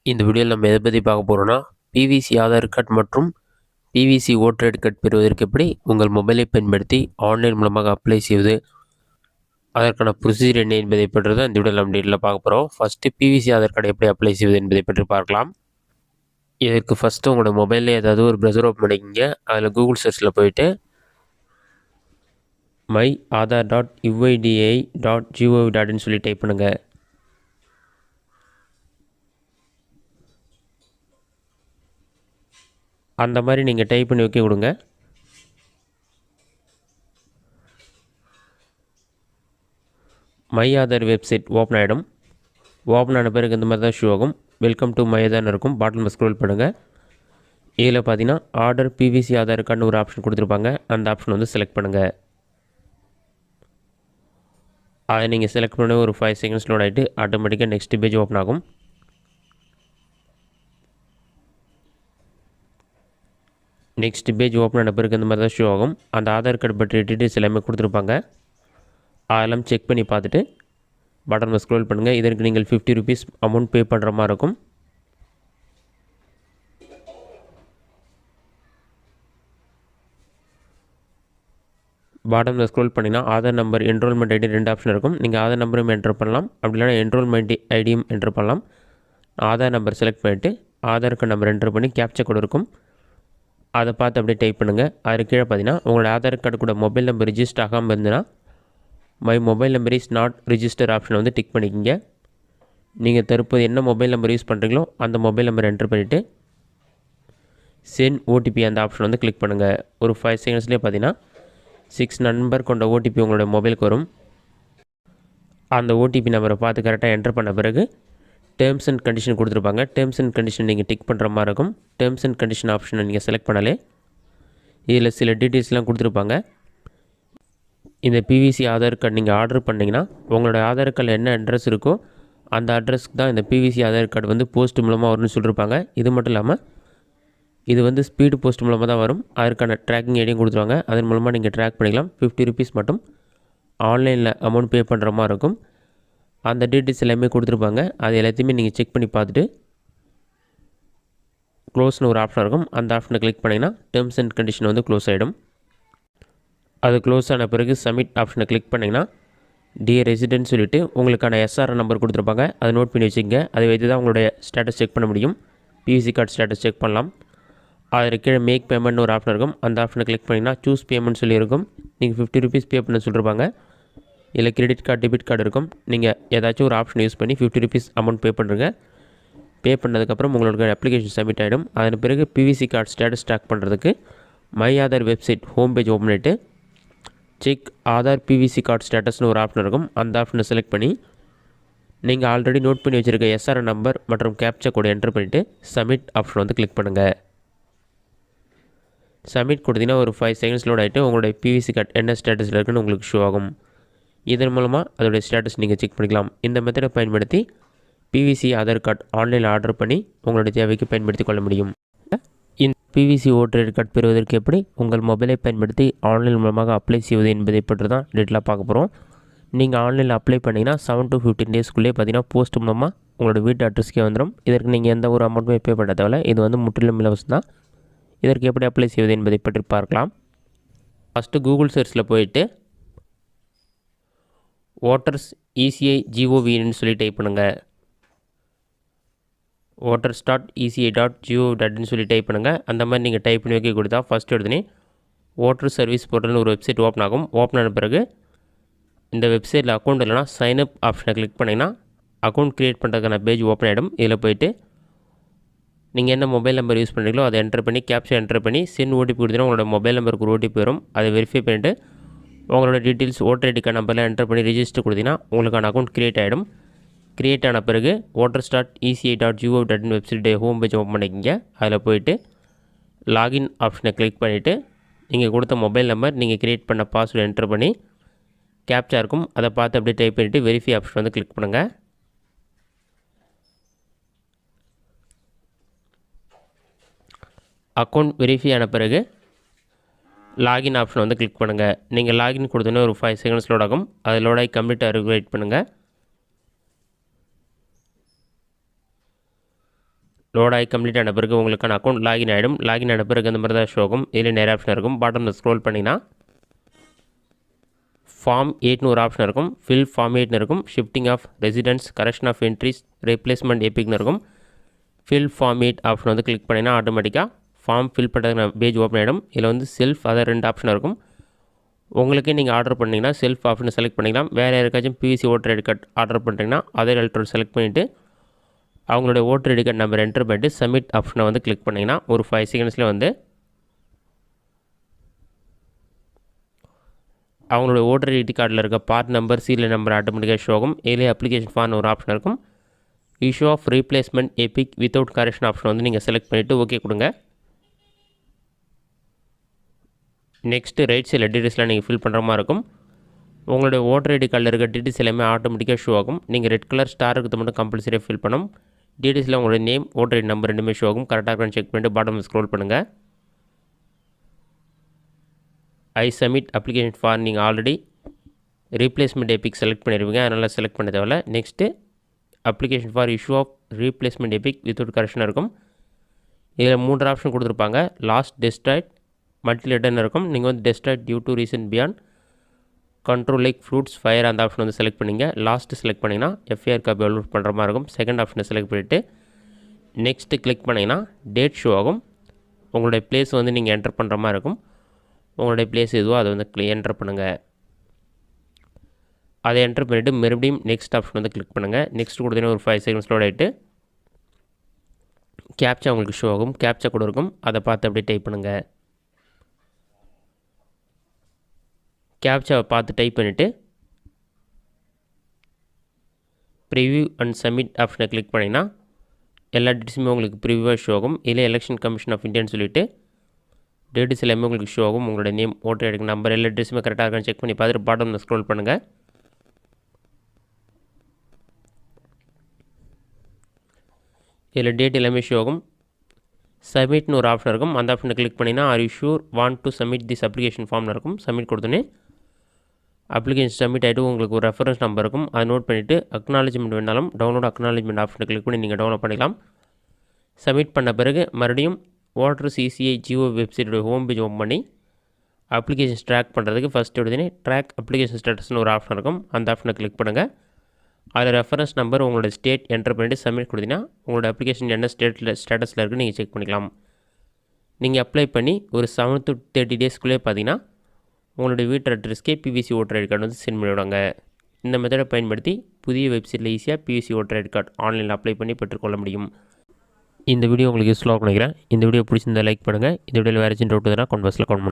இந்த வீடியோவில் நம்ம எதை பற்றி பார்க்க போகிறோம்னா பிவிசி ஆதார் கார்டு மற்றும் பிவிசி ஓட்டர் ஐடி கார்டு பெறுவதற்கு எப்படி உங்கள் மொபைலை பயன்படுத்தி ஆன்லைன் மூலமாக அப்ளை செய்வது, அதற்கான ப்ரொசீஜர் என்ன என்பதை பற்றி தான் இந்த வீடியோவில் நம்ம டீட்டெயிலாக பார்க்க போகிறோம். ஃபஸ்ட்டு பிவிசி ஆதார் கார்டு எப்படி அப்ளை செய்வது என்பதை பற்றி பார்க்கலாம். இதற்கு ஃபஸ்ட்டு உங்களோட மொபைலில் ஏதாவது ஒரு ப்ரௌசர் ஓப்பன் பண்ணிக்கிங்க. அதில் கூகுள் சர்ச்சில் போயிட்டு myAadhar.uidi.gov.in சொல்லி டைப் பண்ணுங்கள். அந்த மாதிரி நீங்கள் டைப் பண்ணி வைக்க கொடுங்க. மை ஆதார் வெப்சைட் ஓப்பன் ஆகிடும். ஓப்பன் ஆன பிறகு இந்த மாதிரி தான் ஷோ ஆகும். வெல்கம் டு மை ஆதார்னு இருக்கும். பாட்டில் ஸ்க்ரோல் பண்ணுங்கள். இதில் பார்த்தீங்கன்னா ஆர்டர் பிவிசி ஆதார் கார்டுன்னு ஒரு ஆப்ஷன் கொடுத்துருப்பாங்க. அந்த ஆப்ஷன் வந்து செலக்ட் பண்ணுங்கள். அதை நீங்கள் செலக்ட் பண்ண ஒரு 5 செகண்ட்ஸ் லோட் ஆகிட்டு ஆட்டோமேட்டிக்காக நெக்ஸ்ட் பேஜ் ஓப்பன் ஆகும். நெக்ஸ்ட் பேஜ் ஓப்பன் ஆன பிறகு இந்த மாதிரி தான் ஷோ ஆகும். அந்த ஆதார் கார்டு பற்றிய டீட்டெயில்ஸ் எல்லாமே கொடுத்துருப்பாங்க. அதெல்லாம் செக் பண்ணி பார்த்துட்டு பட்டனில் ஸ்க்ரோல் பண்ணுங்கள். இதற்கு நீங்கள் 50 rupees அமௌண்ட் பே பண்ணுற மாதிரி இருக்கும். பாட்டமில் ஸ்க்ரோல் பண்ணிங்கன்னா Aadhaar number, enrolment ID 2 option இருக்கும். நீங்கள் ஆதார் நம்பரும் என்ட்ரு பண்ணலாம், அப்படி இல்லைனா என்ரோல்மெண்ட் ஐடியும் என்ட்ரு பண்ணலாம். ஆதார் நம்பர் செலக்ட் பண்ணிவிட்டு ஆதார் கார்டு நம்பர் என்ட்ரு பண்ணி கேப்சா கோடு இருக்கும், அதை பார்த்து அப்படியே டைப் பண்ணுங்கள். அதுக்கு கீழே பார்த்தீங்கன்னா உங்களோட ஆதார் கார்டு கூட மொபைல் நம்பர் ரிஜிஸ்டர் ஆகாமல் இருந்ததுன்னா my mobile number is not register ஆப்ஷனை வந்து டிக் பண்ணிக்கிங்க. நீங்கள் தற்போது என்ன மொபைல் நம்பர் யூஸ் பண்ணுறீங்களோ அந்த மொபைல் நம்பர் என்ட்ரு பண்ணிவிட்டு சென்ட் ஓடிபி அந்த ஆப்ஷன் வந்து கிளிக் பண்ணுங்கள். ஒரு 5 செகண்ட்ஸ்லேயே பார்த்தீங்கன்னா 6 நம்பர் கொண்ட ஓடிபி உங்களோட மொபைலுக்கு வரும். அந்த ஓடிபி நம்பரை பார்த்து கரெக்டாக என்ட்ரு பண்ண பிறகு டேர்ம்ஸ் அண்ட் கண்டிஷன் கொடுத்துருப்பாங்க. டேர்ம்ஸ் அண்ட் கண்டிஷன் நீங்கள் டிக் பண்ணுற மாதிரி இருக்கும். டேர்ம்ஸ் அண்ட் கண்டிஷன் ஆப்ஷனை நீங்கள் செலக்ட் பண்ணாலே இதில் சில டீட்டெயில்ஸ்லாம் கொடுத்துருப்பாங்க. இந்த பிவிசி ஆதார் கார்டு நீங்கள் ஆர்டர் பண்ணிங்கன்னா உங்களோட ஆதார் கார்டில் என்ன அட்ரஸ் இருக்கோ அந்த அட்ரஸ்க்கு தான் இந்த பிவிசி ஆதார் கார்டு வந்து போஸ்ட் மூலமாக வரும்னு சொல்லியிருப்பாங்க. இது மட்டும் இல்லாமல் இது வந்து ஸ்பீடு போஸ்ட் மூலமாக தான் வரும். அதற்கான ட்ராக்கிங் ஐடியும் கொடுத்துருவாங்க. அதன் மூலமாக நீங்கள் ட்ராக் பண்ணிக்கலாம். 50 rupees மட்டும் ஆன்லைனில் அமௌண்ட் பே பண்ணுற மாதிரி இருக்கும். அந்த டீட்டெயில்ஸ் எல்லாமே கொடுத்துருப்பாங்க. அது எல்லாத்தையுமே நீங்கள் செக் பண்ணி பார்த்துட்டு க்ளோஸ்னு ஒரு ஆப்ஷன் இருக்கும். அந்த ஆப்ஷனை கிளிக் பண்ணிங்கன்னா டேர்ம்ஸ் அண்ட் கண்டிஷன் வந்து க்ளோஸ் ஆகிடும். அது க்ளோஸ் ஆன பிறகு சப்மிட் ஆப்ஷனை கிளிக் பண்ணிங்கன்னா டியர் ரெசிடென்ட் சொல்லிவிட்டு உங்களுக்கான எஸ்ஆர்என் நம்பர் கொடுத்துருப்பாங்க. அதை நோட் பண்ணி வச்சுக்கோங்க. அதை வைத்து தான் உங்களுடைய ஸ்டேட்டஸ் செக் பண்ண முடியும். பிவிசி கார்டு ஸ்டேட்டஸ் செக் பண்ணலாம். அதில் கீழே மேக் பேமெண்ட்னு ஒரு ஆப்ஷன் இருக்கும். அந்த ஆப்ஷனை கிளிக் பண்ணிங்கன்னா சூஸ் பேமெண்ட் சொல்லியிருக்கும். நீங்கள் 50 rupees பே பண்ண சொல்லியிருப்பாங்க. இதில் கிரெடிட் கார்டு, டெபிட் கார்டு இருக்கும். நீங்கள் ஏதாச்சும் ஒரு ஆப்ஷன் யூஸ் பண்ணி 50 rupees அமௌண்ட் பே பண்ணுறங்க. பே பண்ணதுக்கப்புறம் உங்களோட அப்ளிகேஷன் சப்மிட் ஆகிடும். அதன் பிறகு பிவிசி கார்டு ஸ்டேட்டஸ் ட்ராக் பண்ணுறதுக்கு my Aadhaar website home page open பண்ணிவிட்டு செக் ஆதார் பிவிசி கார்டு ஸ்டேட்டஸ்னு ஒரு ஆப்ஷன் இருக்கும். அந்த ஆப்ஷனை செலக்ட் பண்ணி நீங்கள் ஆல்ரெடி நோட் பண்ணி வச்சுருக்க எஸ்ஆர்என் நம்பர் மற்றும் கேப்சா கோடு என்ட்ரு பண்ணிவிட்டு சப்மிட் ஆப்ஷன் வந்து கிளிக் பண்ணுங்கள். சப்மிட் கொடுத்தீங்கன்னா ஒரு 5 செகண்ட்ஸ் லோட் ஆகிட்டு உங்களுடைய பிவிசி கார்டு என்ன ஸ்டேட்டஸில் இருக்குன்னு உங்களுக்கு ஷோ ஆகும். இதன் மூலமாக அதோடைய ஸ்டேட்டஸ் நீங்கள் செக் பண்ணிக்கலாம். இந்த மெத்தடை பயன்படுத்தி பிவிசி ஆதார் கார்டு ஆன்லைனில் ஆர்டர் பண்ணி உங்களுடைய தேவைக்கு பயன்படுத்தி கொள்ள முடியும். இந்த பிவிசி ஓட்டர் ஐடி கார்டு பெறுவதற்கு எப்படி உங்கள் மொபைலை பயன்படுத்தி ஆன்லைன் மூலமாக அப்ளை செய்வது என்பதை பற்றி தான் டீட்டெயிலாக பார்க்க போகிறோம். நீங்கள் ஆன்லைனில் அப்ளை பண்ணிங்கன்னா 7 to 15 டேஸ்க்குள்ளே பார்த்தீங்கன்னா போஸ்ட் மூலமாக உங்களோட வீட்டு அட்ரஸ்க்கே வந்துடும். இதற்கு நீங்கள் எந்த ஒரு அமௌண்ட்டுமே பே பண்ண தேவையில்லை. இது வந்து முற்றிலும் இலவசம் தான். இதற்கு எப்படி அப்ளை செய்வது என்பதை பற்றி பார்க்கலாம். ஃபஸ்ட்டு கூகுள் சர்ச்சில் போயிட்டு ஓட்டர்ஸ் இசிஐ ஜிஓவின்னு சொல்லி டைப் பண்ணுங்கள். voters.eci.gov.in சொல்லி டைப் பண்ணுங்கள். அந்த மாதிரி நீங்கள் டைப் பண்ணி வைக்க கொடுத்தா ஃபஸ்ட்டு எடுத்துனே ஓட்டர் சர்வீஸ் போர்ட்டல்னு ஒரு வெப்சைட் ஓப்பன் ஆகும். ஓப்பன் ஆன பிறகு இந்த வெப்சைட்டில் அக்கௌண்ட் இல்லைனா சைன்அப் ஆப்ஷனை கிளிக் பண்ணிங்கன்னா அக்கௌண்ட் க்ரியேட் பண்ணுறதுக்கான பேஜ் ஓப்பன் ஆகிடும். இதில் போய்ட்டு நீங்கள் என்ன மொபைல் நம்பர் யூஸ் பண்ணுறீங்களோ அதை என்ட்ரு பண்ணி கேப்சா என்ட்ரு பண்ணி சென்ட் ஓடிபி கொடுத்தீங்கன்னா உங்களோட மொபைல் நம்பருக்கு ஒரு ஓடிபி வரும். அதை வெரிஃபை பண்ணிவிட்டு உங்களோட டீட்டெயில்ஸ் ஓட்டர் ஐடி கார்டு நம்பரில் என்ட்ரு பண்ணி ரிஜிஸ்டர் கொடுத்தீங்கன்னா உங்களுக்கான அக்கௌண்ட் க்ரியேட் ஆகிடும். க்ரியேட் ஆன பிறகு voters.eci.gov.in website home page open பண்ணிக்கிங்க. அதில் போய்ட்டு லாகின் ஆப்ஷனை கிளிக் பண்ணிவிட்டு நீங்கள் கொடுத்த மொபைல் நம்பர், நீங்கள் க்ரியேட் பண்ண பாஸ்வேர்டு என்ட்ரு பண்ணி கேப்சா இருக்கும், அதை பார்த்து அப்படியே டைப் பண்ணிவிட்டு வெரிஃபை ஆப்ஷன் வந்து கிளிக் பண்ணுங்கள். அக்கௌண்ட் வெரிஃபை ஆன பிறகு லாகின் ஆப்ஷன் வந்து கிளிக் பண்ணுங்கள். நீங்கள் லாகின் கொடுத்தோன்னே ஒரு 5 செகண்ட்ஸ் லோட் ஆகும். அது லோட் ஆகி கம்ப்ளீட்டாக வெயிட் பண்ணுங்கள். லோட் ஆகி கம்ப்ளீட் ஆன பிறகு உங்களுக்கான அக்கௌண்ட் லாகின் ஆகிடும். லாகின் ஆன பிறகு அந்த மாதிரி தான் ஷோ ஆகும். இதில் நிறைய ஆப்ஷன் இருக்கும். பாட்டமில் ஸ்க்ரோல் பண்ணிங்கன்னா ஃபார்ம் 8னு ஒரு ஆப்ஷன் இருக்கும். ஃபில் ஃபார்ம் 8னு இருக்கும். Shifting of residence, correction of entries, replacement எபிக்னு இருக்கும். ஃபில் ஃபார்ம் 8 ஆப்ஷன் வந்து கிளிக் பண்ணிங்கன்னா ஆட்டோமேட்டிக்காக ஃபார்ம் ஃபில் பண்ணுறதுக்கு பேஜ் ஓப்பன் ஆகிடும். இதில் வந்து செல்ஃப் அதர் 2 ஆப்ஷன் இருக்கும். உங்களுக்கே நீங்கள் ஆர்டர் பண்ணிங்கன்னா செல்ஃப் ஆப்ஷனை செலக்ட் பண்ணிக்கலாம். வேறு யாருக்காச்சும் PVC voter ID card order பண்ணுறீங்கன்னா அதர் எலக்ட்ரோட் செலக்ட் பண்ணிவிட்டு அவங்களுடைய voter ID card number enter பண்ணிட்டு சப்மிட் ஆப்ஷனை வந்து கிளிக் பண்ணிங்கன்னா ஒரு 5 செகண்ட்ஸில் வந்து அவங்களோட ஓட்டர் ஐடி கார்டில் இருக்க பார்ட் நம்பர், சீரியல் நம்பர் ஆட்டோமேட்டிக்காக ஷோ ஆகும். இதிலே அப்ளிகேஷன் ஃபார்ம் ஒரு ஆப்ஷன் இருக்கும். Issue of replacement EPIC without correction option வந்து நீங்கள் செலக்ட் பண்ணிவிட்டு ஓகே கொடுங்க. நெக்ஸ்ட்டு ரைட் சைடில் டீட்டெயில்ஸ்லாம் நீங்கள் ஃபில் பண்ணுற மாதிரி இருக்கும். உங்களுடைய ஓட்டர் ஐடி கார்டில் இருக்க டீட்டெயில்ஸ் எல்லாமே ஆட்டோமேட்டிக்காக ஷோ ஆகும். நீங்கள் ரெட் கலர் ஸ்டார் இருக்கிறது மட்டும் கம்பல்சரியாக ஃபில் பண்ணணும். டீட்டெயில்ஸில் உங்களுடைய நேம், ஓட்டர் ஐடி நம்பர் ரெண்டுமே ஷோ ஆகும். கரெக்டாக இருக்கான்னு செக் பண்ணிட்டு பாட்டமில் ஸ்க்ரோல் பண்ணுங்கள். ஐ சப்மிட் அப்ளிகேஷன் ஃபார் நீங்கள் ஆல்ரெடி ரீப்ளேஸ்மெண்ட் எபிக் செலக்ட் பண்ணிடுவீங்க, அதனால் செலக்ட் பண்ண தேவையில்ல. Next application for issue of replacement EPIC without correction இருக்கும். இதில் 3 ஆப்ஷன் கொடுத்துருப்பாங்க. லாஸ்ட், டெஸ்ட்ராய்ட், மல்டிலேட்டர்னு இருக்கும். நீங்கள் வந்து destroyed due to reason beyond control like floods fire அந்த ஆப்ஷன் வந்து செலக்ட் பண்ணிங்க. லாஸ்ட்டு செலக்ட் பண்ணிங்கன்னா எஃப்ஐஆர் காப்பி அப்லோட் பண்ணுற மாதிரி இருக்கும். செகண்ட் ஆப்ஷனை செலக்ட் பண்ணிவிட்டு நெக்ஸ்ட்டு கிளிக் பண்ணிங்கன்னா டேட் ஷோ ஆகும். உங்களுடைய பிளேஸ் வந்து நீங்கள் என்டர் பண்ணுற மாதிரி இருக்கும். உங்களுடைய பிளேஸ் எதுவோ அதை வந்து என்டர் பண்ணுங்கள். அதை என்டர் பண்ணிவிட்டு மறுபடியும் நெக்ஸ்ட் ஆப்ஷன் வந்து கிளிக் பண்ணுங்கள். நெக்ஸ்ட் கொடுத்தீங்கன்னா ஒரு 5 செகண்ட்ஸ் லோட் ஆகிட்டு கேப்ச்சா உங்களுக்கு ஷோ ஆகும். கேப்ச்சா கூட இருக்கும். அதை பார்த்து அப்படியே டைப் பண்ணுங்கள். கேப்ச்சாவை பார்த்து டைப் பண்ணிவிட்டு ப்ரிவ்யூ அண்ட் சப்மிட் ஆப்ஷனை கிளிக் பண்ணிங்கன்னா எல்லா டீட்டெயில்ஸுமே உங்களுக்கு ப்ரிவ்யூவாக ஷோ ஆகும். இல்லை எலெக்ஷன் கமிஷன் ஆஃப் இந்தியான்னு சொல்லிவிட்டு டீட்டெயில்ஸ் எல்லாமே உங்களுக்கு ஷோ ஆகும். உங்களோட நேம், ஓட்டர் ஐடி நம்பர் எல்லா டீட்டெயில்ஸுமே கரெக்டாக இருக்கான்னு செக் பண்ணி பார்த்துட்டு பாட்டமில் ஸ்க்ரோல் பண்ணுங்கள். இதில் டேட் எல்லாமே ஷோ ஆகும். சப்மிட்னு ஒரு ஆப்ஷன் இருக்கும். அந்த ஆப்ஷனை கிளிக் பண்ணிங்கன்னா are you sure want to submit this application ஃபார்ம்னு இருக்கும். சப்மிட் கொடுத்தோன்னே அப்ளிகேஷன் சப்மிட் ஆகிட்டு உங்களுக்கு ஒரு ரெஃபரன்ஸ் நம்பர் இருக்கும். அதை நோட் பண்ணிவிட்டு அக்னாலஜ்மெண்ட் வேணாலும் டவுன்லோட் அக்னாலஜ்மெண்ட் ஆப்ஷனை கிளிக் பண்ணி நீங்கள் டவுன்லோட் பண்ணிக்கலாம். சப்மிட் பண்ண பிறகு மறுபடியும் வாட்டர் சிசிஐ ஜியோ வெப்சைட்டோட ஹோம் பேஜ் ஓப்பன் பண்ணி அப்ளிகேஷன்ஸ் ட்ராக் பண்ணுறதுக்கு ஃபஸ்ட்டு எடுத்தோடனே ட்ராக் அப்ளிகேஷன் ஸ்டேட்டஸ்னு ஒரு ஆப்ஷன் இருக்கும். அந்த ஆப்ஷனை கிளிக் பண்ணுங்கள். அதில் ரெஃபரன்ஸ் நம்பர் உங்களோட ஸ்டேட் என்டர் பண்ணிவிட்டு சப்மிட் கொடுத்தீங்கன்னா உங்களோட அப்ளிகேஷன் என்ன ஸ்டேட்டஸில் இருக்குன்னு நீங்கள் செக் பண்ணிக்கலாம். நீங்கள் அப்ளை பண்ணி ஒரு 7 to 30 டேஸ்க்குள்ளே பார்த்தீங்கன்னா உங்களுடைய வீட்டு அட்ரஸ்க்கே பிவிசி ஓட்டர் ஐடி கார்டு வந்து சென்ட் பண்ணிவிடுவாங்க. இந்த மெத்தடை பயன்படுத்தி புதிய வெப்சைட்டில் ஈஸியாக பிவிசி ஓட்டர் ஐடி கார்டு ஆன்லைனில் அப்ளை பண்ணி பெற்றுக்கொள்ள முடியும். இந்த வீடியோ உங்களுக்கு யூஸ்ஃபுல்லாக நினைக்கிறேன். இந்த வீடியோ பிடிச்சிருந்தால் லைக் பண்ணுங்கள். இந்த வீடியோவில் வேறு ஏதாச்சும் டவுட் இருந்தால் கமெண்ட் பாக்ஸில் கமெண்ட் பண்ணுங்கள்.